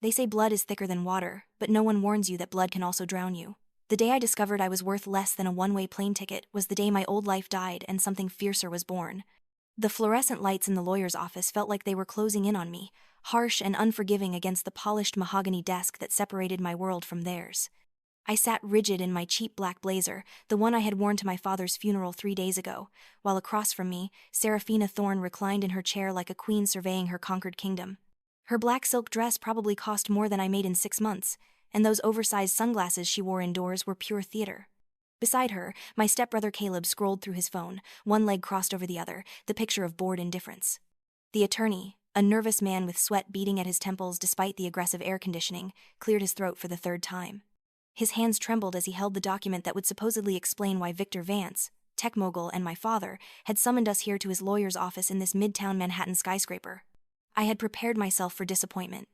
They say blood is thicker than water, but no one warns you that blood can also drown you. The day I discovered I was worth less than a one-way plane ticket was the day my old life died and something fiercer was born. The fluorescent lights in the lawyer's office felt like they were closing in on me, harsh and unforgiving against the polished mahogany desk that separated my world from theirs. I sat rigid in my cheap black blazer, the one I had worn to my father's funeral 3 days ago, while across from me, Serafina Thorne reclined in her chair like a queen surveying her conquered kingdom. Her black silk dress probably cost more than I made in 6 months, and those oversized sunglasses she wore indoors were pure theater. Beside her, my stepbrother Caleb scrolled through his phone, one leg crossed over the other, the picture of bored indifference. The attorney, a nervous man with sweat beading at his temples despite the aggressive air conditioning, cleared his throat for the third time. His hands trembled as he held the document that would supposedly explain why Victor Vance, tech mogul and my father, had summoned us here to his lawyer's office in this midtown Manhattan skyscraper. I had prepared myself for disappointment.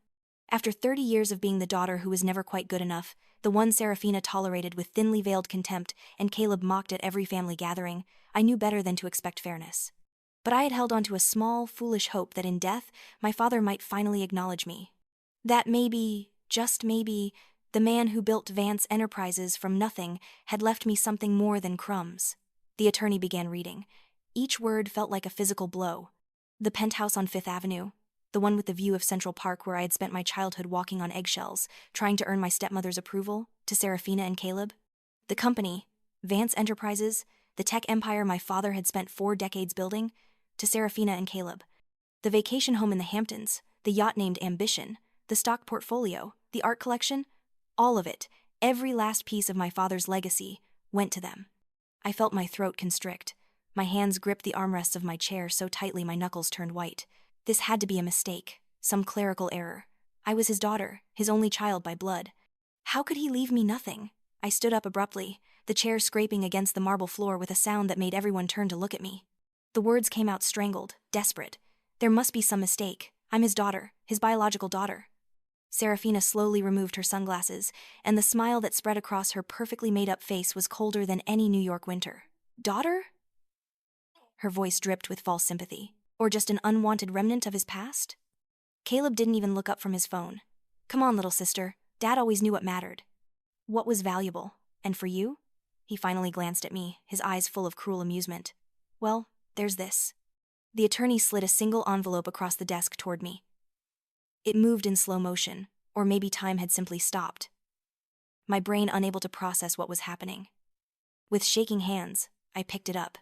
After 30 years of being the daughter who was never quite good enough, the one Serafina tolerated with thinly veiled contempt and Caleb mocked at every family gathering, I knew better than to expect fairness. But I had held on to a small, foolish hope that in death, my father might finally acknowledge me. That maybe, just maybe, the man who built Vance Enterprises from nothing had left me something more than crumbs. The attorney began reading. Each word felt like a physical blow. The penthouse on Fifth Avenue, the one with the view of Central Park where I had spent my childhood walking on eggshells, trying to earn my stepmother's approval, to Serafina and Caleb. The company, Vance Enterprises, the tech empire my father had spent 4 decades building, to Serafina and Caleb. The vacation home in the Hamptons, the yacht named Ambition, the stock portfolio, the art collection, all of it, every last piece of my father's legacy, went to them. I felt my throat constrict. My hands gripped the armrests of my chair so tightly my knuckles turned white. This had to be a mistake, some clerical error. I was his daughter, his only child by blood. How could he leave me nothing? I stood up abruptly, the chair scraping against the marble floor with a sound that made everyone turn to look at me. The words came out strangled, desperate. There must be some mistake. I'm his daughter, his biological daughter. Serafina slowly removed her sunglasses, and the smile that spread across her perfectly made-up face was colder than any New York winter. Daughter? Her voice dripped with false sympathy. Or just an unwanted remnant of his past? Caleb didn't even look up from his phone. Come on, little sister. Dad always knew what mattered. What was valuable? And for you? He finally glanced at me, his eyes full of cruel amusement. Well, there's this. The attorney slid a single envelope across the desk toward me. It moved in slow motion, or maybe time had simply stopped. My brain unable to process what was happening. With shaking hands, I picked it up.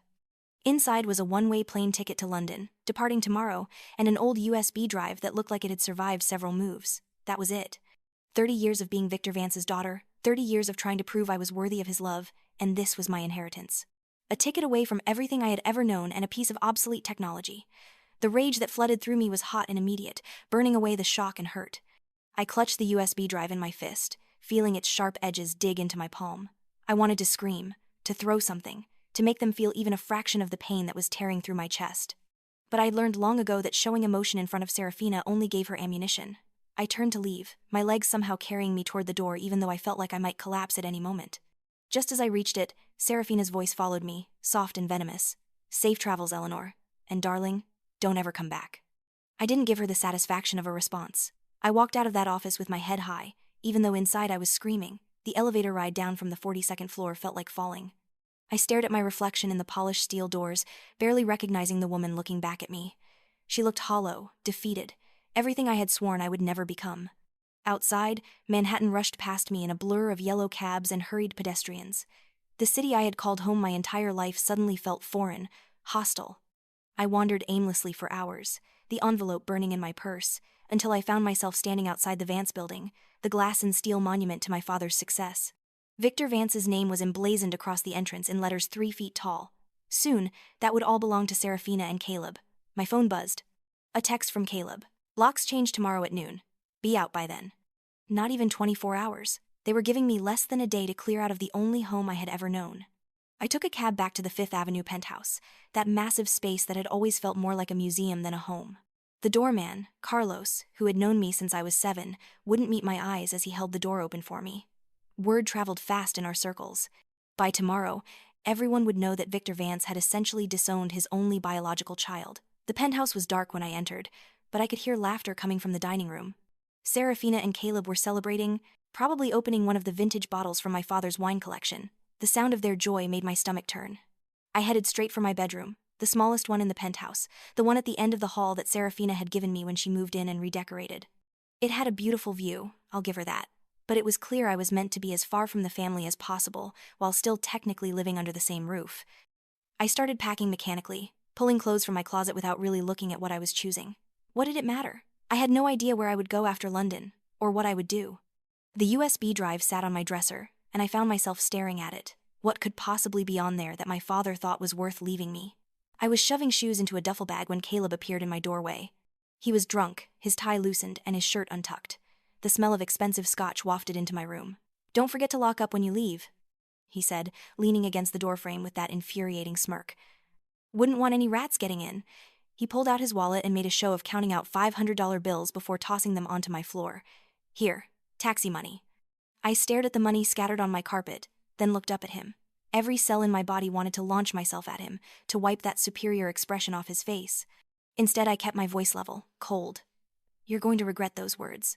Inside was a one-way plane ticket to London, departing tomorrow, and an old USB drive that looked like it had survived several moves. That was it. 30 years of being Victor Vance's daughter, 30 years of trying to prove I was worthy of his love, and this was my inheritance. A ticket away from everything I had ever known and a piece of obsolete technology. The rage that flooded through me was hot and immediate, burning away the shock and hurt. I clutched the USB drive in my fist, feeling its sharp edges dig into my palm. I wanted to scream, to throw something, to make them feel even a fraction of the pain that was tearing through my chest. But I'd learned long ago that showing emotion in front of Serafina only gave her ammunition. I turned to leave, my legs somehow carrying me toward the door even though I felt like I might collapse at any moment. Just as I reached it, Serafina's voice followed me, soft and venomous. Safe travels, Eleanor. And darling, don't ever come back. I didn't give her the satisfaction of a response. I walked out of that office with my head high, even though inside I was screaming. The elevator ride down from the 42nd floor felt like falling. I stared at my reflection in the polished steel doors, barely recognizing the woman looking back at me. She looked hollow, defeated, everything I had sworn I would never become. Outside, Manhattan rushed past me in a blur of yellow cabs and hurried pedestrians. The city I had called home my entire life suddenly felt foreign, hostile. I wandered aimlessly for hours, the envelope burning in my purse, until I found myself standing outside the Vance building, the glass and steel monument to my father's success. Victor Vance's name was emblazoned across the entrance in letters 3 feet tall. Soon, that would all belong to Serafina and Caleb. My phone buzzed. A text from Caleb. Locks change tomorrow at noon. Be out by then. Not even 24 hours. They were giving me less than a day to clear out of the only home I had ever known. I took a cab back to the Fifth Avenue penthouse, that massive space that had always felt more like a museum than a home. The doorman, Carlos, who had known me since I was 7, wouldn't meet my eyes as he held the door open for me. Word traveled fast in our circles. By tomorrow, everyone would know that Victor Vance had essentially disowned his only biological child. The penthouse was dark when I entered, but I could hear laughter coming from the dining room. Serafina and Caleb were celebrating, probably opening one of the vintage bottles from my father's wine collection. The sound of their joy made my stomach turn. I headed straight for my bedroom, the smallest one in the penthouse, the one at the end of the hall that Serafina had given me when she moved in and redecorated. It had a beautiful view, I'll give her that, but it was clear I was meant to be as far from the family as possible while still technically living under the same roof. I started packing mechanically, pulling clothes from my closet without really looking at what I was choosing. What did it matter? I had no idea where I would go after London, or what I would do. The USB drive sat on my dresser, and I found myself staring at it. What could possibly be on there that my father thought was worth leaving me? I was shoving shoes into a duffel bag when Caleb appeared in my doorway. He was drunk, his tie loosened and his shirt untucked. The smell of expensive scotch wafted into my room. "Don't forget to lock up when you leave," he said, leaning against the doorframe with that infuriating smirk. "Wouldn't want any rats getting in." He pulled out his wallet and made a show of counting out $500 bills before tossing them onto my floor. "Here, taxi money." I stared at the money scattered on my carpet, then looked up at him. Every cell in my body wanted to launch myself at him, to wipe that superior expression off his face. Instead, I kept my voice level, cold. "You're going to regret those words."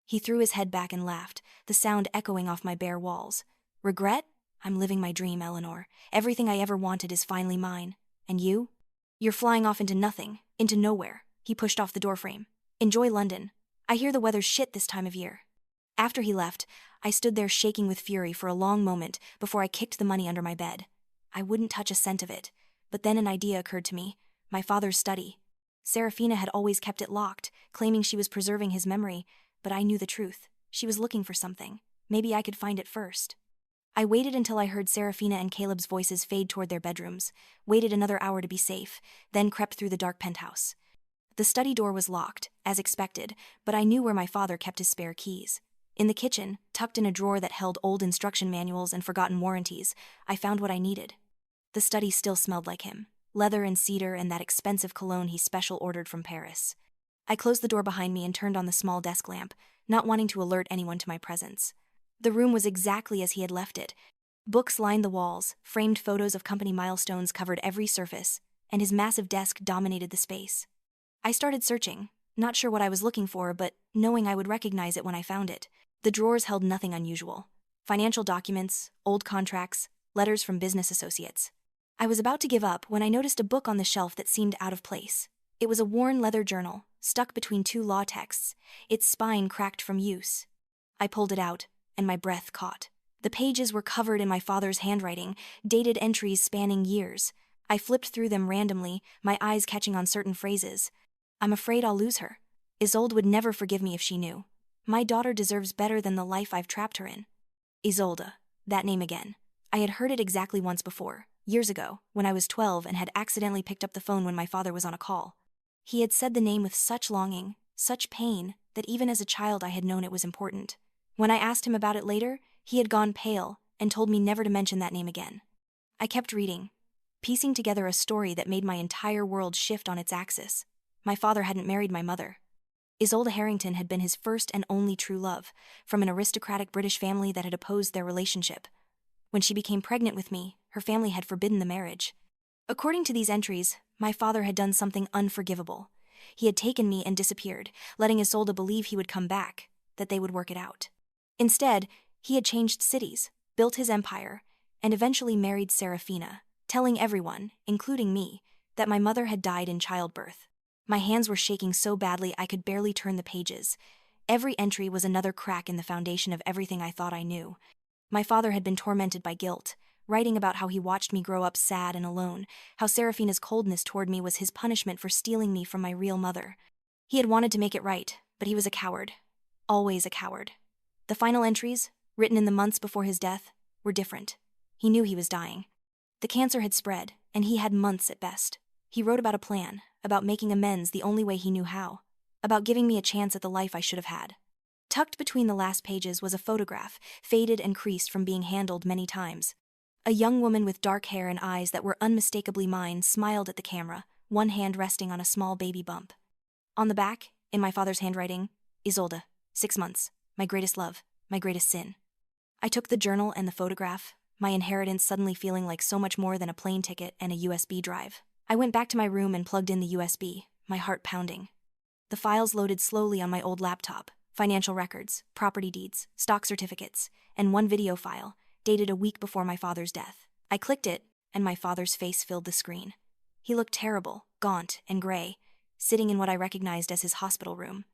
He threw his head back and laughed, the sound echoing off my bare walls. "Regret? I'm living my dream, Eleanor. Everything I ever wanted is finally mine. And you? You're flying off into nothing, into nowhere." He pushed off the doorframe. "Enjoy London. I hear the weather's shit this time of year." After he left, I stood there shaking with fury for a long moment before I kicked the money under my bed. I wouldn't touch a cent of it, but then an idea occurred to me. My father's study. Serafina had always kept it locked, claiming she was preserving his memory, but I knew the truth. She was looking for something. Maybe I could find it first. I waited until I heard Serafina and Caleb's voices fade toward their bedrooms, waited another hour to be safe, then crept through the dark penthouse. The study door was locked, as expected, but I knew where my father kept his spare keys. In the kitchen, tucked in a drawer that held old instruction manuals and forgotten warranties, I found what I needed. The study still smelled like him, leather and cedar and that expensive cologne he special ordered from Paris. I closed the door behind me and turned on the small desk lamp, not wanting to alert anyone to my presence. The room was exactly as he had left it. Books lined the walls, framed photos of company milestones covered every surface, and his massive desk dominated the space. I started searching, not sure what I was looking for, but knowing I would recognize it when I found it. The drawers held nothing unusual. Financial documents, old contracts, letters from business associates. I was about to give up when I noticed a book on the shelf that seemed out of place. It was a worn leather journal, stuck between two law texts, its spine cracked from use. I pulled it out, and my breath caught. The pages were covered in my father's handwriting, dated entries spanning years. I flipped through them randomly, my eyes catching on certain phrases. "I'm afraid I'll lose her. Isolde would never forgive me if she knew. My daughter deserves better than the life I've trapped her in." Isolde, that name again. I had heard it exactly once before, years ago, when I was 12 and had accidentally picked up the phone when my father was on a call. He had said the name with such longing, such pain, that even as a child I had known it was important. When I asked him about it later, he had gone pale and told me never to mention that name again. I kept reading, piecing together a story that made my entire world shift on its axis. My father hadn't married my mother. Isolde Harrington had been his first and only true love, from an aristocratic British family that had opposed their relationship. When she became pregnant with me, her family had forbidden the marriage. According to these entries, my father had done something unforgivable. He had taken me and disappeared, letting Isolde believe he would come back, that they would work it out. Instead, he had changed cities, built his empire, and eventually married Serafina, telling everyone, including me, that my mother had died in childbirth. My hands were shaking so badly I could barely turn the pages. Every entry was another crack in the foundation of everything I thought I knew. My father had been tormented by guilt, writing about how he watched me grow up sad and alone, how Serafina's coldness toward me was his punishment for stealing me from my real mother. He had wanted to make it right, but he was a coward. Always a coward. The final entries, written in the months before his death, were different. He knew he was dying. The cancer had spread, and he had months at best. He wrote about a plan, about making amends the only way he knew how, about giving me a chance at the life I should have had. Tucked between the last pages was a photograph, faded and creased from being handled many times. A young woman with dark hair and eyes that were unmistakably mine smiled at the camera, one hand resting on a small baby bump. On the back, in my father's handwriting, "Isolde, 6 months, my greatest love, my greatest sin." I took the journal and the photograph, my inheritance suddenly feeling like so much more than a plane ticket and a USB drive. I went back to my room and plugged in the USB, my heart pounding. The files loaded slowly on my old laptop, financial records, property deeds, stock certificates, and one video file, dated a week before my father's death. I clicked it, and my father's face filled the screen. He looked terrible, gaunt, and gray, sitting in what I recognized as his hospital room.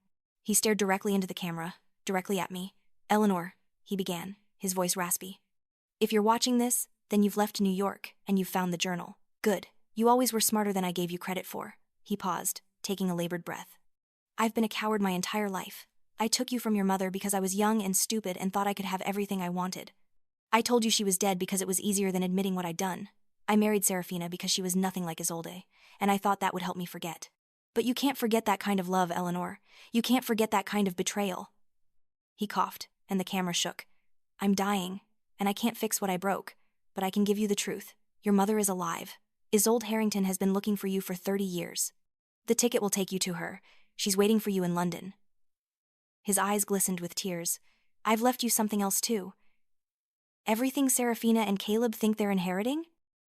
He stared directly into the camera, directly at me. "Eleanor," he began, his voice raspy. "If you're watching this, then you've left New York, and you've found the journal. Good. You always were smarter than I gave you credit for." He paused, taking a labored breath. "I've been a coward my entire life. I took you from your mother because I was young and stupid and thought I could have everything I wanted. I told you she was dead because it was easier than admitting what I'd done. I married Serafina because she was nothing like Isolde, and I thought that would help me forget. But you can't forget that kind of love, Eleanor. You can't forget that kind of betrayal." He coughed, and the camera shook. "I'm dying, and I can't fix what I broke, but I can give you the truth. Your mother is alive. Isolde Harrington has been looking for you for 30 years. The ticket will take you to her. She's waiting for you in London." His eyes glistened with tears. "I've left you something else too. Everything Serafina and Caleb think they're inheriting?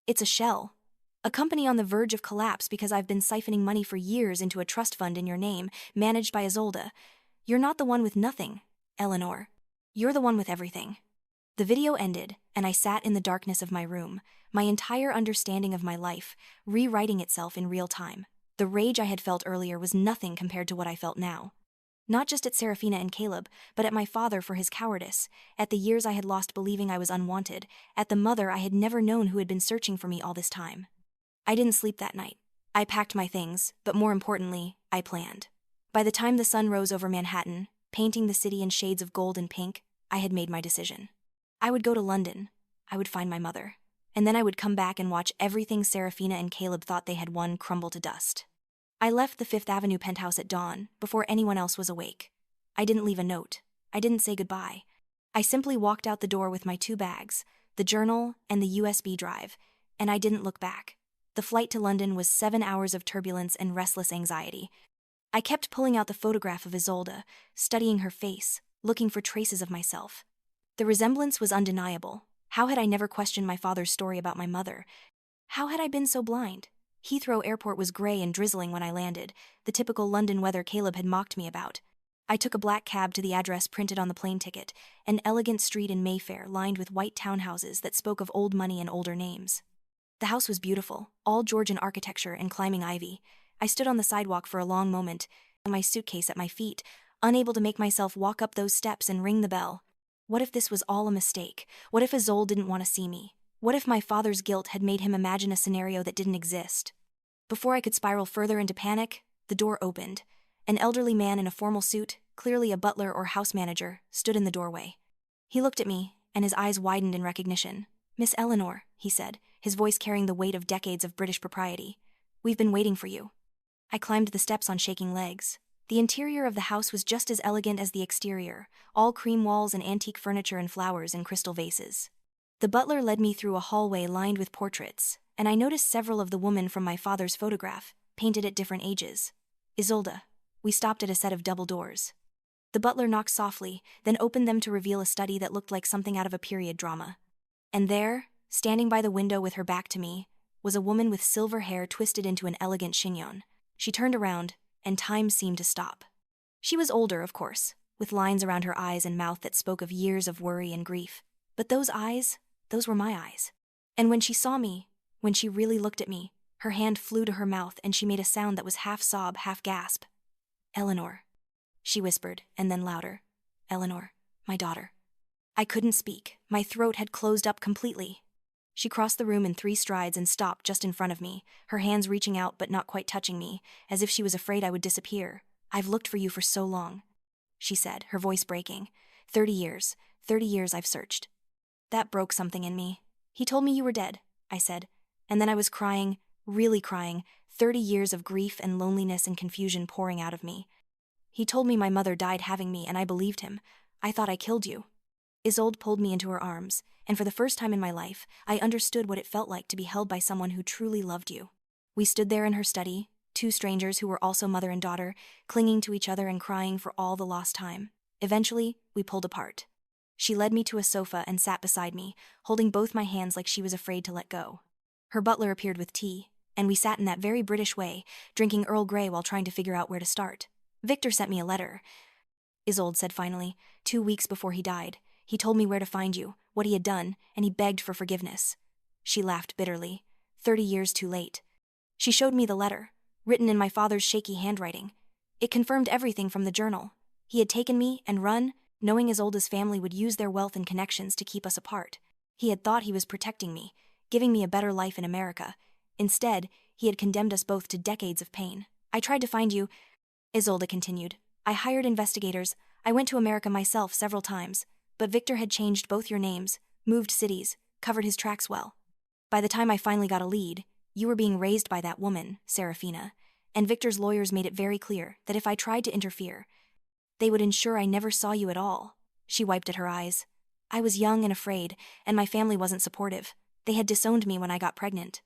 It's a shell. A company on the verge of collapse because I've been siphoning money for years into a trust fund in your name, managed by Isolde. You're not the one with nothing, Eleanor. You're the one with everything." The video ended, and I sat in the darkness of my room, my entire understanding of my life, rewriting itself in real time. The rage I had felt earlier was nothing compared to what I felt now. Not just at Serafina and Caleb, but at my father for his cowardice, at the years I had lost believing I was unwanted, at the mother I had never known who had been searching for me all this time. I didn't sleep that night. I packed my things, but more importantly, I planned. By the time the sun rose over Manhattan, painting the city in shades of gold and pink, I had made my decision. I would go to London. I would find my mother. And then I would come back and watch everything Serafina and Caleb thought they had won crumble to dust. I left the Fifth Avenue penthouse at dawn, before anyone else was awake. I didn't leave a note. I didn't say goodbye. I simply walked out the door with my 2 bags, the journal and the USB drive, and I didn't look back. The flight to London was 7 hours of turbulence and restless anxiety. I kept pulling out the photograph of Isolde, studying her face, looking for traces of myself. The resemblance was undeniable. How had I never questioned my father's story about my mother? How had I been so blind? Heathrow Airport was gray and drizzling when I landed, the typical London weather Caleb had mocked me about. I took a black cab to the address printed on the plane ticket, an elegant street in Mayfair lined with white townhouses that spoke of old money and older names. The house was beautiful, all Georgian architecture and climbing ivy. I stood on the sidewalk for a long moment, my suitcase at my feet, unable to make myself walk up those steps and ring the bell. What if this was all a mistake? What if Isolde didn't want to see me? What if my father's guilt had made him imagine a scenario that didn't exist? Before I could spiral further into panic, the door opened. An elderly man in a formal suit, clearly a butler or house manager, stood in the doorway. He looked at me, and his eyes widened in recognition. "Miss Eleanor," he said, his voice carrying the weight of decades of British propriety. "We've been waiting for you." I climbed the steps on shaking legs. The interior of the house was just as elegant as the exterior, all cream walls and antique furniture and flowers in crystal vases. The butler led me through a hallway lined with portraits, and I noticed several of the women from my father's photograph, painted at different ages. "Isolde." We stopped at a set of double doors. The butler knocked softly, then opened them to reveal a study that looked like something out of a period drama. And there, standing by the window with her back to me, was a woman with silver hair twisted into an elegant chignon. She turned around, and time seemed to stop. She was older, of course, with lines around her eyes and mouth that spoke of years of worry and grief. But those eyes, those were my eyes. And when she saw me, when she really looked at me, her hand flew to her mouth and she made a sound that was half sob, half gasp. "Eleanor," she whispered, and then louder. "Eleanor, my daughter." I couldn't speak. My throat had closed up completely. She crossed the room in 3 strides and stopped just in front of me, her hands reaching out but not quite touching me, as if she was afraid I would disappear. "I've looked for you for so long," she said, her voice breaking. 30 years I've searched." That broke something in me. "He told me you were dead," I said, and then I was crying, really crying, 30 years of grief and loneliness and confusion pouring out of me. "He told me my mother died having me, and I believed him. I thought I killed you." Isolde pulled me into her arms, and for the first time in my life, I understood what it felt like to be held by someone who truly loved you. We stood there in her study, 2 strangers who were also mother and daughter, clinging to each other and crying for all the lost time. Eventually, we pulled apart. She led me to a sofa and sat beside me, holding both my hands like she was afraid to let go. Her butler appeared with tea, and we sat in that very British way, drinking Earl Grey while trying to figure out where to start. Victor sent me a letter. Isolde said finally. 2 weeks before he died, he told me where to find you, what he had done, and he begged for forgiveness. She laughed bitterly. 30 years too late. She showed me the letter, written in my father's shaky handwriting. It confirmed everything from the journal. He had taken me and run, knowing Isolde's family would use their wealth and connections to keep us apart. He had thought he was protecting me, giving me a better life in America. Instead, he had condemned us both to decades of pain. I tried to find you, Isolde continued. I hired investigators. I went to America myself several times, but Victor had changed both your names, moved cities, covered his tracks well. By the time I finally got a lead, you were being raised by that woman, Serafina, and Victor's lawyers made it very clear that if I tried to interfere, they would ensure I never saw you at all. She wiped at her eyes. I was young and afraid, and my family wasn't supportive. They had disowned me when I got pregnant.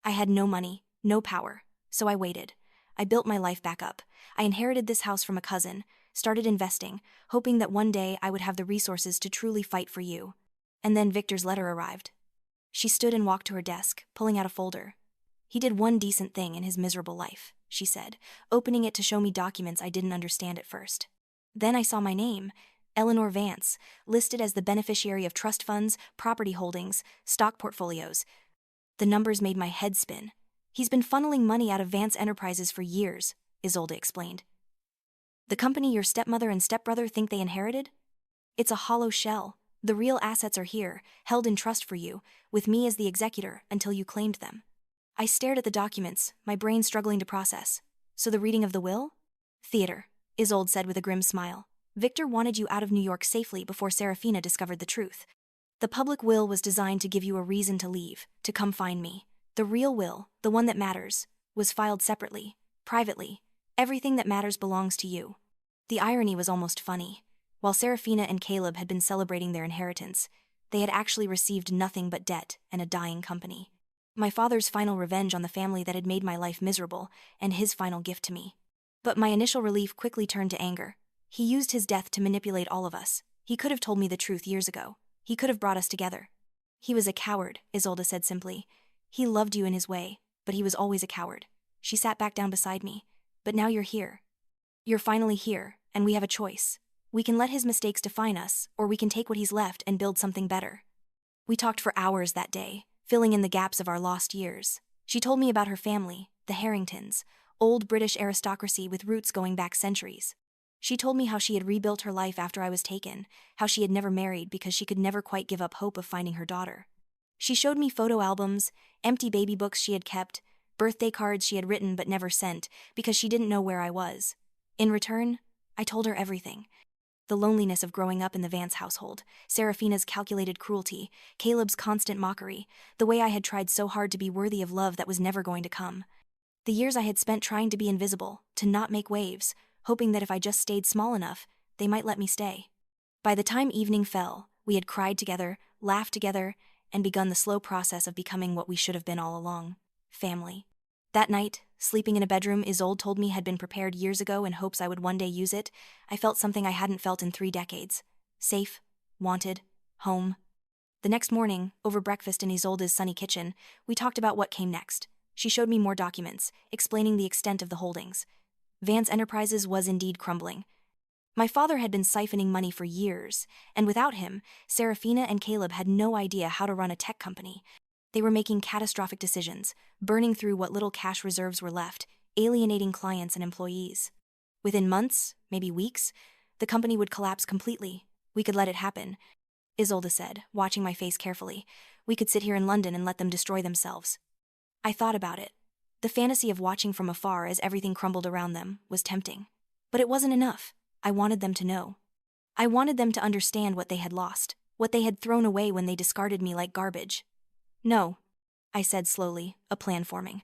I had no money, no power, so I waited. I built my life back up. I inherited this house from a cousin, started investing, hoping that one day I would have the resources to truly fight for you. And then Victor's letter arrived. She stood and walked to her desk, pulling out a folder. He did one decent thing in his miserable life, she said, opening it to show me documents I didn't understand at first. Then I saw my name, Eleanor Vance, listed as the beneficiary of trust funds, property holdings, stock portfolios. The numbers made my head spin. He's been funneling money out of Vance Enterprises for years, Isolde explained. The company your stepmother and stepbrother think they inherited? It's a hollow shell. The real assets are here, held in trust for you, with me as the executor until you claimed them. I stared at the documents, my brain struggling to process. So the reading of the will? Theater, Isolde said with a grim smile. Victor wanted you out of New York safely before Serafina discovered the truth. The public will was designed to give you a reason to leave, to come find me. The real will, the one that matters, was filed separately, privately. Everything that matters belongs to you. The irony was almost funny. While Serafina and Caleb had been celebrating their inheritance, they had actually received nothing but debt and a dying company. My father's final revenge on the family that had made my life miserable, and his final gift to me. But my initial relief quickly turned to anger. He used his death to manipulate all of us. He could have told me the truth years ago. He could have brought us together. He was a coward, Isolde said simply. He loved you in his way, but he was always a coward. She sat back down beside me. But now you're here. You're finally here, and we have a choice. We can let his mistakes define us, or we can take what he's left and build something better. We talked for hours that day, filling in the gaps of our lost years. She told me about her family, the Harringtons, old British aristocracy with roots going back centuries. She told me how she had rebuilt her life after I was taken, how she had never married because she could never quite give up hope of finding her daughter. She showed me photo albums, empty baby books she had kept, birthday cards she had written but never sent because she didn't know where I was. In return, I told her everything. The loneliness of growing up in the Vance household, Serafina's calculated cruelty, Caleb's constant mockery, the way I had tried so hard to be worthy of love that was never going to come. The years I had spent trying to be invisible, to not make waves, hoping that if I just stayed small enough, they might let me stay. By the time evening fell, we had cried together, laughed together, and begun the slow process of becoming what we should have been all along: family. That night, sleeping in a bedroom Isolde told me had been prepared years ago in hopes I would one day use it, I felt something I hadn't felt in 3 decades. Safe, wanted, home. The next morning, over breakfast in Isolde's sunny kitchen, we talked about what came next. She showed me more documents, explaining the extent of the holdings. Vance Enterprises was indeed crumbling. My father had been siphoning money for years, and without him, Serafina and Caleb had no idea how to run a tech company. They were making catastrophic decisions, burning through what little cash reserves were left, alienating clients and employees. Within months, maybe weeks, the company would collapse completely. We could let it happen, Isolde said, watching my face carefully. We could sit here in London and let them destroy themselves. I thought about it. The fantasy of watching from afar as everything crumbled around them was tempting. But it wasn't enough. I wanted them to know. I wanted them to understand what they had lost, what they had thrown away when they discarded me like garbage. No, I said slowly, a plan forming.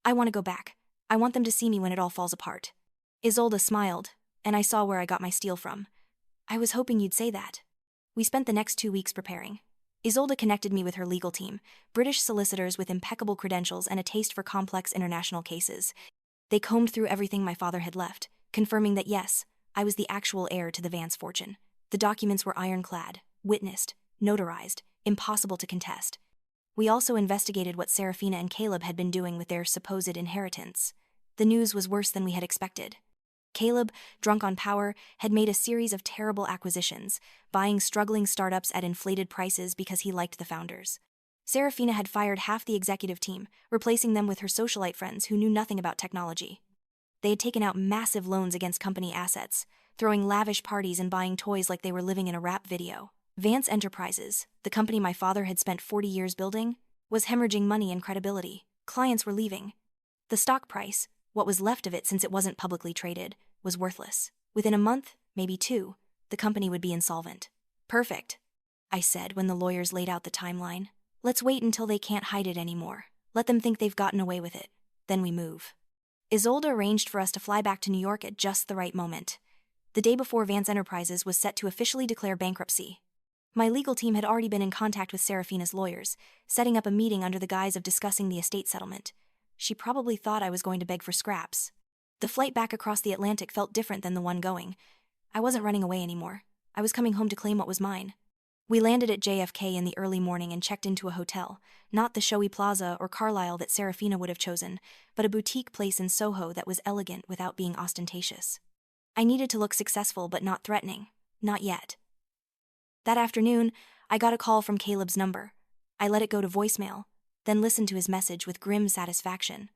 I want to go back. I want them to see me when it all falls apart. Isolde smiled, and I saw where I got my steel from. I was hoping you'd say that. We spent the next 2 weeks preparing. Isolde connected me with her legal team, British solicitors with impeccable credentials and a taste for complex international cases. They combed through everything my father had left, confirming that yes, I was the actual heir to the Vance fortune. The documents were ironclad, witnessed, notarized, impossible to contest. We also investigated what Serafina and Caleb had been doing with their supposed inheritance. The news was worse than we had expected. Caleb, drunk on power, had made a series of terrible acquisitions, buying struggling startups at inflated prices because he liked the founders. Serafina had fired half the executive team, replacing them with her socialite friends who knew nothing about technology. They had taken out massive loans against company assets, throwing lavish parties and buying toys like they were living in a rap video. Vance Enterprises, the company my father had spent 40 years building, was hemorrhaging money and credibility. Clients were leaving. The stock price, what was left of it since it wasn't publicly traded, was worthless. Within a month, maybe 2, the company would be insolvent. Perfect, I said when the lawyers laid out the timeline. Let's wait until they can't hide it anymore. Let them think they've gotten away with it. Then we move. Isolde arranged for us to fly back to New York at just the right moment. The day before Vance Enterprises was set to officially declare bankruptcy. My legal team had already been in contact with Serafina's lawyers, setting up a meeting under the guise of discussing the estate settlement. She probably thought I was going to beg for scraps. The flight back across the Atlantic felt different than the one going. I wasn't running away anymore. I was coming home to claim what was mine. We landed at JFK in the early morning and checked into a hotel, not the showy plaza or Carlisle that Serafina would have chosen, but a boutique place in Soho that was elegant without being ostentatious. I needed to look successful but not threatening. Not yet. That afternoon, I got a call from Caleb's number. I let it go to voicemail, then listened to his message with grim satisfaction.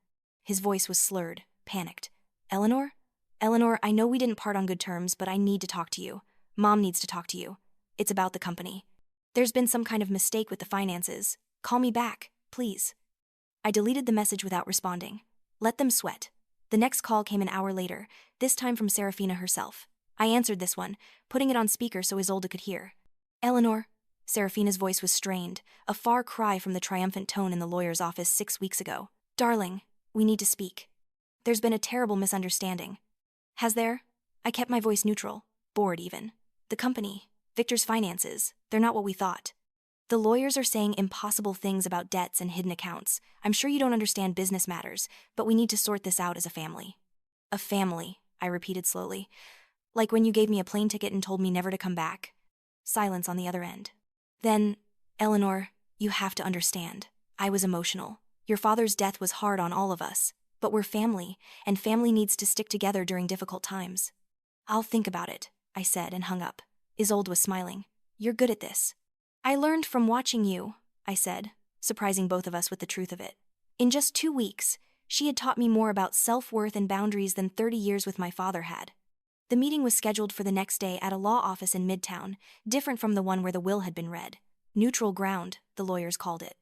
His voice was slurred, panicked. Eleanor? Eleanor, I know we didn't part on good terms, but I need to talk to you. Mom needs to talk to you. It's about the company. There's been some kind of mistake with the finances. Call me back, please. I deleted the message without responding. Let them sweat. The next call came an hour later, this time from Serafina herself. I answered this one, putting it on speaker so Isolde could hear. Eleanor. Serafina's voice was strained, a far cry from the triumphant tone in the lawyer's office 6 weeks ago. Darling, we need to speak. There's been a terrible misunderstanding. Has there? I kept my voice neutral, bored even. The company, Victor's finances, they're not what we thought. The lawyers are saying impossible things about debts and hidden accounts. I'm sure you don't understand business matters, but we need to sort this out as a family. A family, I repeated slowly. Like when you gave me a plane ticket and told me never to come back. Silence on the other end. Then, Eleanor, you have to understand. I was emotional. Your father's death was hard on all of us. But we're family, and family needs to stick together during difficult times. I'll think about it, I said and hung up. Isolde was smiling. You're good at this. I learned from watching you, I said, surprising both of us with the truth of it. In just 2 weeks, she had taught me more about self-worth and boundaries than 30 years with my father had. The meeting was scheduled for the next day at a law office in Midtown, different from the one where the will had been read. Neutral ground, the lawyers called it.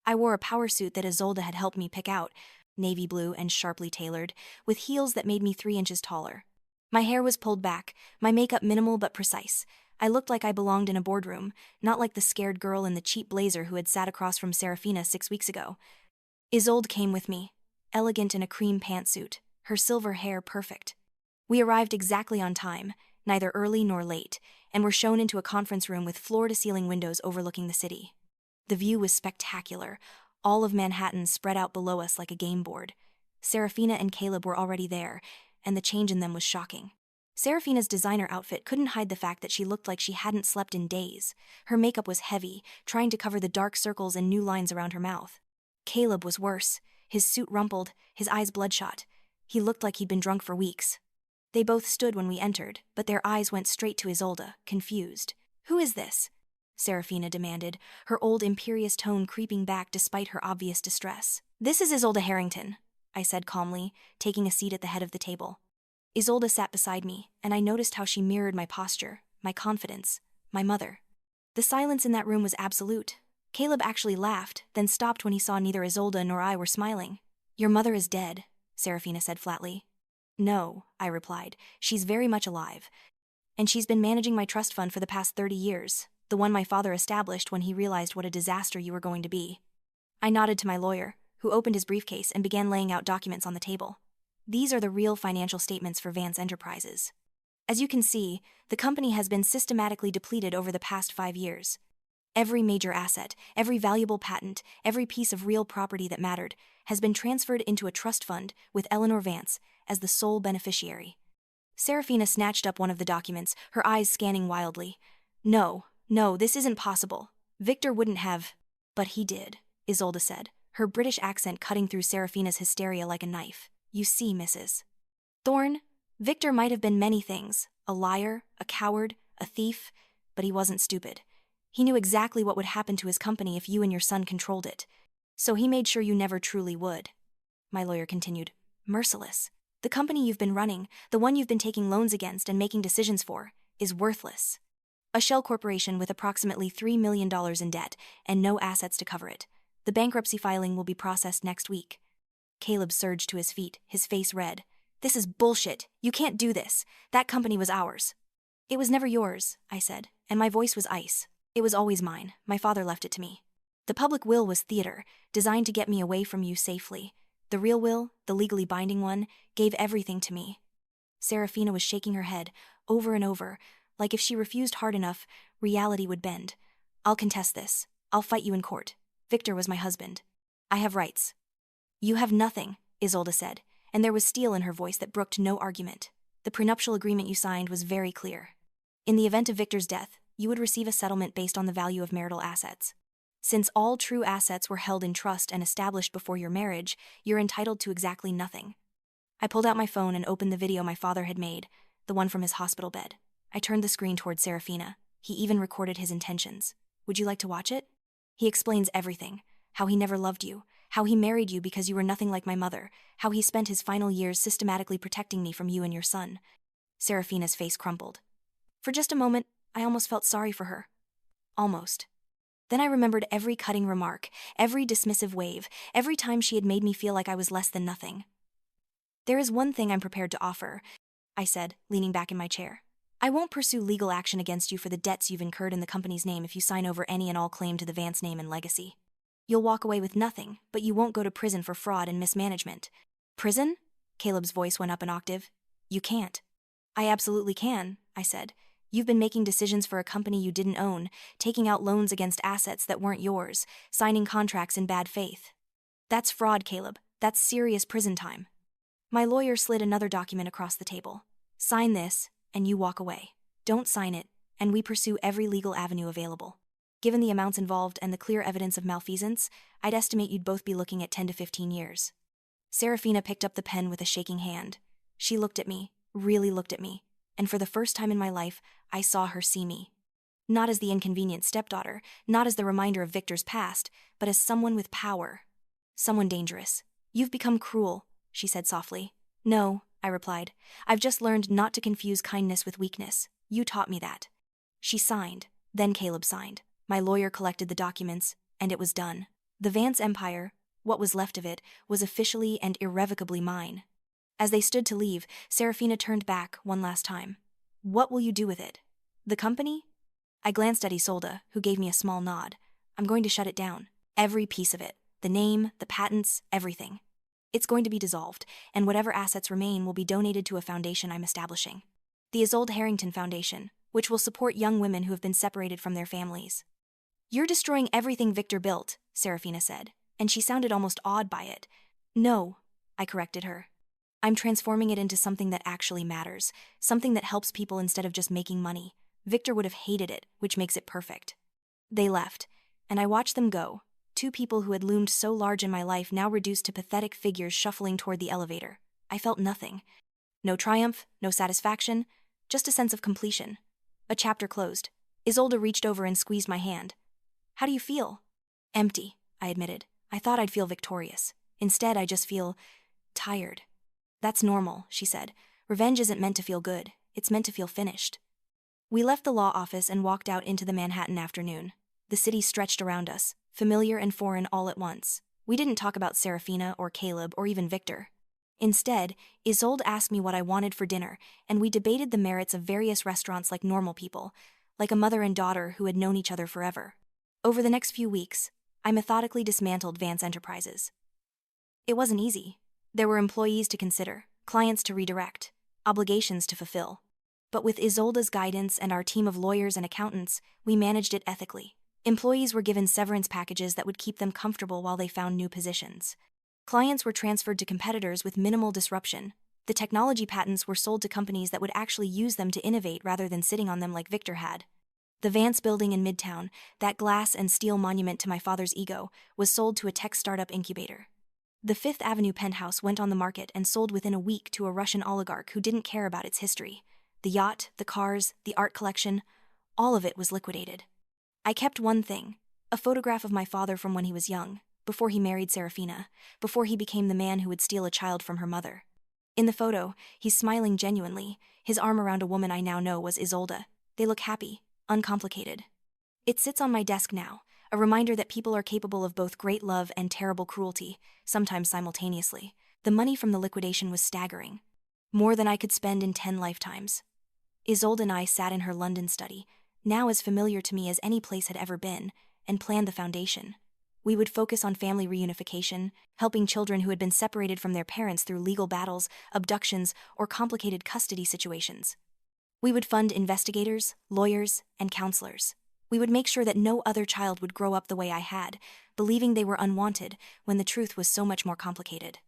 I wore a power suit that Isolde had helped me pick out, navy blue and sharply tailored, with heels that made me 3 inches taller. My hair was pulled back, my makeup minimal but precise. I looked like I belonged in a boardroom, not like the scared girl in the cheap blazer who had sat across from Serafina 6 weeks ago. Isolde came with me, elegant in a cream pantsuit, her silver hair perfect. We arrived exactly on time, neither early nor late, and were shown into a conference room with floor-to-ceiling windows overlooking the city. The view was spectacular, all of Manhattan spread out below us like a game board. Serafina and Caleb were already there, and the change in them was shocking. Serafina's designer outfit couldn't hide the fact that she looked like she hadn't slept in days. Her makeup was heavy, trying to cover the dark circles and new lines around her mouth. Caleb was worse, his suit rumpled, his eyes bloodshot. He looked like he'd been drunk for weeks. They both stood when we entered, but their eyes went straight to Isolde, confused. Who is this? Serafina demanded, her old imperious tone creeping back despite her obvious distress. This is Isolde Harrington, I said calmly, taking a seat at the head of the table. Isolde sat beside me, and I noticed how she mirrored my posture, my confidence, my mother. The silence in that room was absolute. Caleb actually laughed, then stopped when he saw neither Isolde nor I were smiling. Your mother is dead, Serafina said flatly. No, I replied, she's very much alive. And she's been managing my trust fund for the past 30 years, the one my father established when he realized what a disaster you were going to be. I nodded to my lawyer, who opened his briefcase and began laying out documents on the table. These are the real financial statements for Vance Enterprises. As you can see, the company has been systematically depleted over the past 5 years. Every major asset, every valuable patent, every piece of real property that mattered has been transferred into a trust fund with Eleanor Vance as the sole beneficiary. Serafina snatched up one of the documents, her eyes scanning wildly. No, this isn't possible. Victor wouldn't have. But he did, Isolde said, her British accent cutting through Serafina's hysteria like a knife. You see, Mrs. Thorne, Victor might have been many things, a liar, a coward, a thief, but he wasn't stupid. He knew exactly what would happen to his company if you and your son controlled it. So he made sure you never truly would. My lawyer continued, merciless. The company you've been running, the one you've been taking loans against and making decisions for, is worthless. A shell corporation with approximately $3 million in debt and no assets to cover it. The bankruptcy filing will be processed next week. Caleb surged to his feet, his face red. This is bullshit. You can't do this. That company was ours. It was never yours, I said, and my voice was ice. It was always mine. My father left it to me. The public will was theater, designed to get me away from you safely. The real will, the legally binding one, gave everything to me. Serafina was shaking her head, over and over, like if she refused hard enough, reality would bend. I'll contest this. I'll fight you in court. Victor was my husband. I have rights. You have nothing, Isolde said, and there was steel in her voice that brooked no argument. The prenuptial agreement you signed was very clear. In the event of Victor's death, you would receive a settlement based on the value of marital assets. Since all true assets were held in trust and established before your marriage, you're entitled to exactly nothing. I pulled out my phone and opened the video my father had made, the one from his hospital bed. I turned the screen toward Serafina. He even recorded his intentions. Would you like to watch it? He explains everything. How he never loved you. How he married you because you were nothing like my mother. How he spent his final years systematically protecting me from you and your son. Serafina's face crumpled. For just a moment, I almost felt sorry for her. Almost. Then I remembered every cutting remark, every dismissive wave, every time she had made me feel like I was less than nothing. There is one thing I'm prepared to offer, I said, leaning back in my chair. I won't pursue legal action against you for the debts you've incurred in the company's name if you sign over any and all claim to the Vance name and legacy. You'll walk away with nothing, but you won't go to prison for fraud and mismanagement. Prison? Caleb's voice went up an octave. You can't. I absolutely can, I said. You've been making decisions for a company you didn't own, taking out loans against assets that weren't yours, signing contracts in bad faith. That's fraud, Caleb. That's serious prison time. My lawyer slid another document across the table. Sign this, and you walk away. Don't sign it, and we pursue every legal avenue available. Given the amounts involved and the clear evidence of malfeasance, I'd estimate you'd both be looking at 10 to 15 years. Serafina picked up the pen with a shaking hand. She looked at me, really looked at me, and for the first time in my life, I saw her see me. Not as the inconvenient stepdaughter, not as the reminder of Victor's past, but as someone with power. Someone dangerous. You've become cruel, she said softly. No, I replied. I've just learned not to confuse kindness with weakness. You taught me that. She signed. Then Caleb signed. My lawyer collected the documents, and it was done. The Vance empire, what was left of it, was officially and irrevocably mine. As they stood to leave, Serafina turned back one last time. What will you do with it? The company? I glanced at Isolde, who gave me a small nod. I'm going to shut it down. Every piece of it. The name, the patents, everything. It's going to be dissolved, and whatever assets remain will be donated to a foundation I'm establishing. The Isolde Harrington Foundation, which will support young women who have been separated from their families. You're destroying everything Victor built, Serafina said, and she sounded almost awed by it. No, I corrected her. I'm transforming it into something that actually matters, something that helps people instead of just making money. Victor would have hated it, which makes it perfect. They left, and I watched them go. Two people who had loomed so large in my life now reduced to pathetic figures shuffling toward the elevator. I felt nothing. No triumph, no satisfaction, just a sense of completion. A chapter closed. Isolde reached over and squeezed my hand. How do you feel? Empty, I admitted. I thought I'd feel victorious. Instead, I just feel tired. That's normal, she said. Revenge isn't meant to feel good. It's meant to feel finished. We left the law office and walked out into the Manhattan afternoon. The city stretched around us, familiar and foreign all at once. We didn't talk about Serafina or Caleb or even Victor. Instead, Isolde asked me what I wanted for dinner, and we debated the merits of various restaurants like normal people, like a mother and daughter who had known each other forever. Over the next few weeks, I methodically dismantled Vance Enterprises. It wasn't easy. There were employees to consider, clients to redirect, obligations to fulfill. But with Isolde's guidance and our team of lawyers and accountants, we managed it ethically. Employees were given severance packages that would keep them comfortable while they found new positions. Clients were transferred to competitors with minimal disruption. The technology patents were sold to companies that would actually use them to innovate rather than sitting on them like Victor had. The Vance building in Midtown, that glass and steel monument to my father's ego, was sold to a tech startup incubator. The Fifth Avenue penthouse went on the market and sold within a week to a Russian oligarch who didn't care about its history. The yacht, the cars, the art collection, all of it was liquidated. I kept one thing, a photograph of my father from when he was young, before he married Serafina, before he became the man who would steal a child from her mother. In the photo, he's smiling genuinely, his arm around a woman I now know was Isolde. They look happy, uncomplicated. It sits on my desk now, a reminder that people are capable of both great love and terrible cruelty, sometimes simultaneously. The money from the liquidation was staggering. More than I could spend in 10 lifetimes. Isolde and I sat in her London study, now as familiar to me as any place had ever been, and planned the foundation. We would focus on family reunification, helping children who had been separated from their parents through legal battles, abductions, or complicated custody situations. We would fund investigators, lawyers, and counselors. We would make sure that no other child would grow up the way I had, believing they were unwanted when the truth was so much more complicated.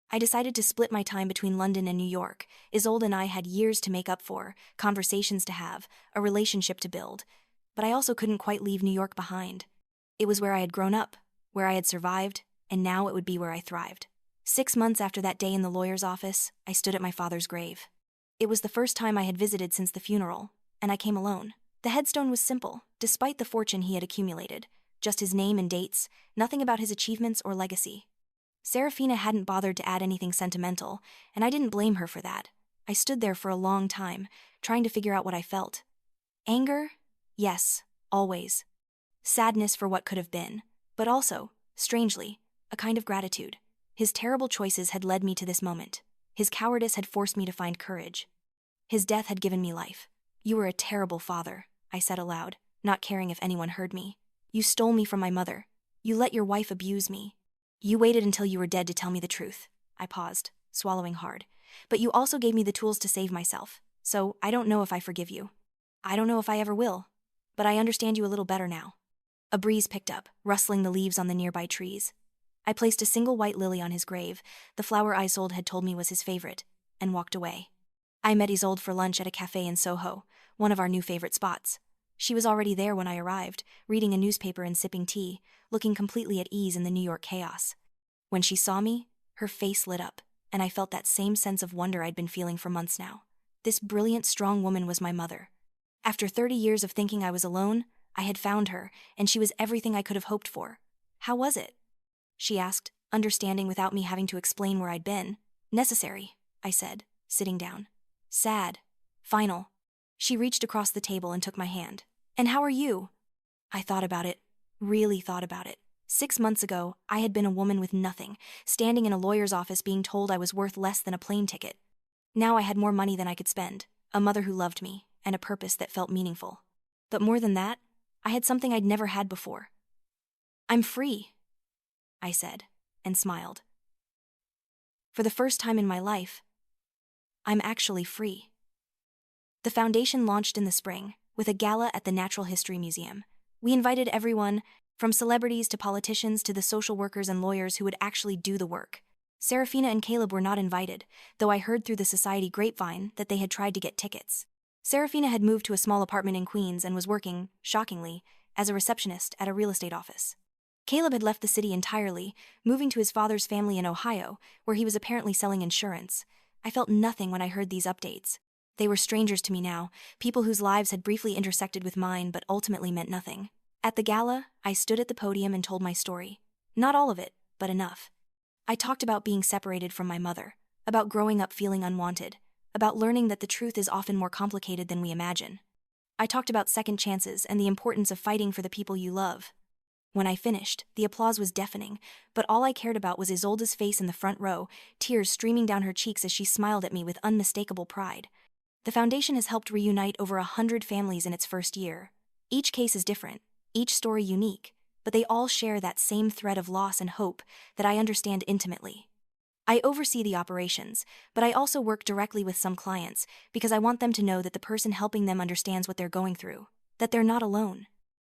I decided to split my time between London and New York. Isolde and I had years to make up for, conversations to have, a relationship to build. But I also couldn't quite leave New York behind. It was where I had grown up, where I had survived, and now it would be where I thrived. 6 months after that day in the lawyer's office, I stood at my father's grave. It was the first time I had visited since the funeral, and I came alone. The headstone was simple, despite the fortune he had accumulated. Just his name and dates, nothing about his achievements or legacy. Serafina hadn't bothered to add anything sentimental, and I didn't blame her for that. I stood there for a long time, trying to figure out what I felt. Anger? Yes, always. Sadness for what could have been, but also, strangely, a kind of gratitude. His terrible choices had led me to this moment. His cowardice had forced me to find courage. His death had given me life. "You were a terrible father," I said aloud, not caring if anyone heard me. "You stole me from my mother. You let your wife abuse me. You waited until you were dead to tell me the truth." I paused, swallowing hard. "But you also gave me the tools to save myself. So I don't know if I forgive you. I don't know if I ever will. But I understand you a little better now." A breeze picked up, rustling the leaves on the nearby trees. I placed a single white lily on his grave, the flower Isolde had told me was his favorite, and walked away. I met Isolde for lunch at a cafe in Soho, one of our new favorite spots. She was already there when I arrived, reading a newspaper and sipping tea, looking completely at ease in the New York chaos. When she saw me, her face lit up, and I felt that same sense of wonder I'd been feeling for months now. This brilliant, strong woman was my mother. After 30 years of thinking I was alone, I had found her, and she was everything I could have hoped for. "How was it?" she asked, understanding without me having to explain where I'd been. "Necessary," I said, sitting down. "Sad. Final." She reached across the table and took my hand. "And how are you?" I thought about it, really thought about it. 6 months ago, I had been a woman with nothing, standing in a lawyer's office being told I was worth less than a plane ticket. Now I had more money than I could spend, a mother who loved me, and a purpose that felt meaningful. But more than that, I had something I'd never had before. "I'm free," I said, and smiled. For the first time in my life, I'm actually free. The foundation launched in the spring, with a gala at the Natural History Museum. We invited everyone, from celebrities to politicians to the social workers and lawyers who would actually do the work. Serafina and Caleb were not invited, though I heard through the society grapevine that they had tried to get tickets. Serafina had moved to a small apartment in Queens and was working, shockingly, as a receptionist at a real estate office. Caleb had left the city entirely, moving to his father's family in Ohio, where he was apparently selling insurance. I felt nothing when I heard these updates. They were strangers to me now, people whose lives had briefly intersected with mine but ultimately meant nothing. At the gala, I stood at the podium and told my story. Not all of it, but enough. I talked about being separated from my mother, about growing up feeling unwanted, about learning that the truth is often more complicated than we imagine. I talked about second chances and the importance of fighting for the people you love. When I finished, the applause was deafening, but all I cared about was Isolde's face in the front row, tears streaming down her cheeks as she smiled at me with unmistakable pride. The foundation has helped reunite over 100 families in its first year. Each case is different, each story unique, but they all share that same thread of loss and hope that I understand intimately. I oversee the operations, but I also work directly with some clients because I want them to know that the person helping them understands what they're going through, that they're not alone.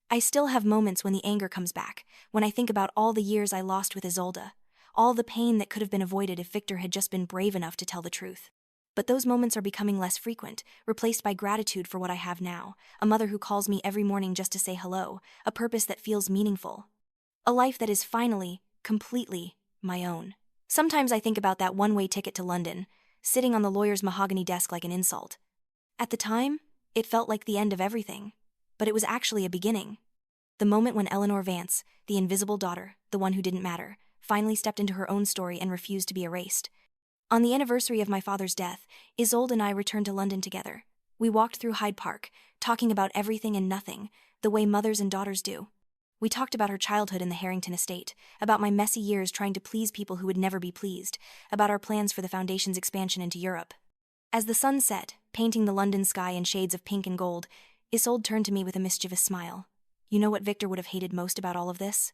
I still have moments when the anger comes back, when I think about all the years I lost with Isolde, all the pain that could have been avoided if Victor had just been brave enough to tell the truth. But those moments are becoming less frequent, replaced by gratitude for what I have now, a mother who calls me every morning just to say hello, a purpose that feels meaningful. A life that is finally, completely, my own. Sometimes I think about that one-way ticket to London, sitting on the lawyer's mahogany desk like an insult. At the time, it felt like the end of everything, but it was actually a beginning. The moment when Eleanor Vance, the invisible daughter, the one who didn't matter, finally stepped into her own story and refused to be erased. On the anniversary of my father's death, Isolde and I returned to London together. We walked through Hyde Park, talking about everything and nothing, the way mothers and daughters do. We talked about her childhood in the Harrington estate, about my messy years trying to please people who would never be pleased, about our plans for the Foundation's expansion into Europe. As the sun set, painting the London sky in shades of pink and gold, Isolde turned to me with a mischievous smile. You know what Victor would have hated most about all of this?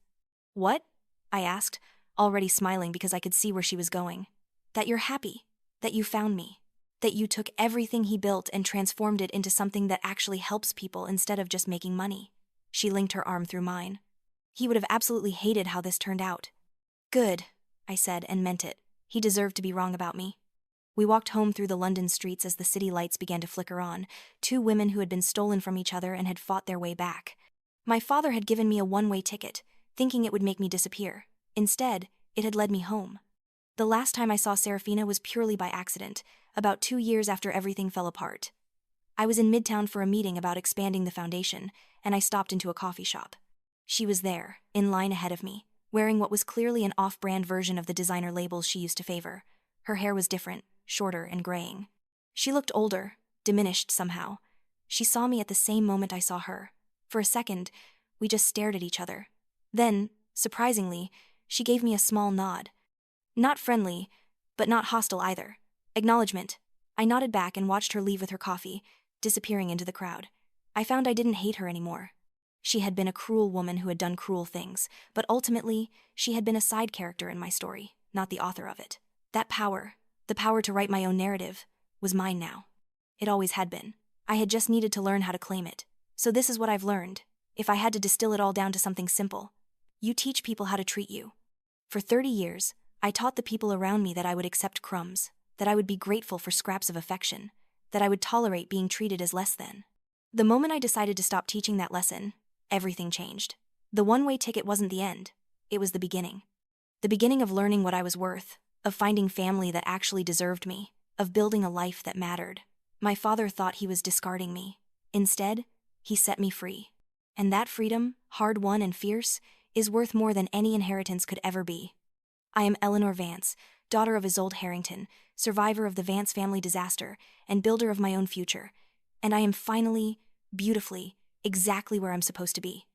What? I asked, already smiling because I could see where she was going. That you're happy, that you found me, that you took everything he built and transformed it into something that actually helps people instead of just making money. She linked her arm through mine. He would have absolutely hated how this turned out. Good, I said, and meant it. He deserved to be wrong about me. We walked home through the London streets as the city lights began to flicker on, two women who had been stolen from each other and had fought their way back. My father had given me a one-way ticket, thinking it would make me disappear. Instead, it had led me home. The last time I saw Serafina was purely by accident, about 2 years after everything fell apart. I was in Midtown for a meeting about expanding the foundation, and I stopped into a coffee shop. She was there, in line ahead of me, wearing what was clearly an off-brand version of the designer labels she used to favor. Her hair was different, shorter and graying. She looked older, diminished somehow. She saw me at the same moment I saw her. For a second, we just stared at each other. Then, surprisingly, she gave me a small nod. Not friendly, but not hostile either. Acknowledgement. I nodded back and watched her leave with her coffee, disappearing into the crowd. I found I didn't hate her anymore. She had been a cruel woman who had done cruel things, but ultimately, she had been a side character in my story, not the author of it. That power, the power to write my own narrative, was mine now. It always had been. I had just needed to learn how to claim it. So this is what I've learned. If I had to distill it all down to something simple, you teach people how to treat you. For 30 years, I taught the people around me that I would accept crumbs, that I would be grateful for scraps of affection, that I would tolerate being treated as less than. The moment I decided to stop teaching that lesson, everything changed. The one-way ticket wasn't the end. It was the beginning. The beginning of learning what I was worth, of finding family that actually deserved me, of building a life that mattered. My father thought he was discarding me. Instead, he set me free. And that freedom, hard-won and fierce, is worth more than any inheritance could ever be. I am Eleanor Vance, daughter of Isolde Harrington, survivor of the Vance family disaster, and builder of my own future. And I am finally, beautifully, exactly where I'm supposed to be.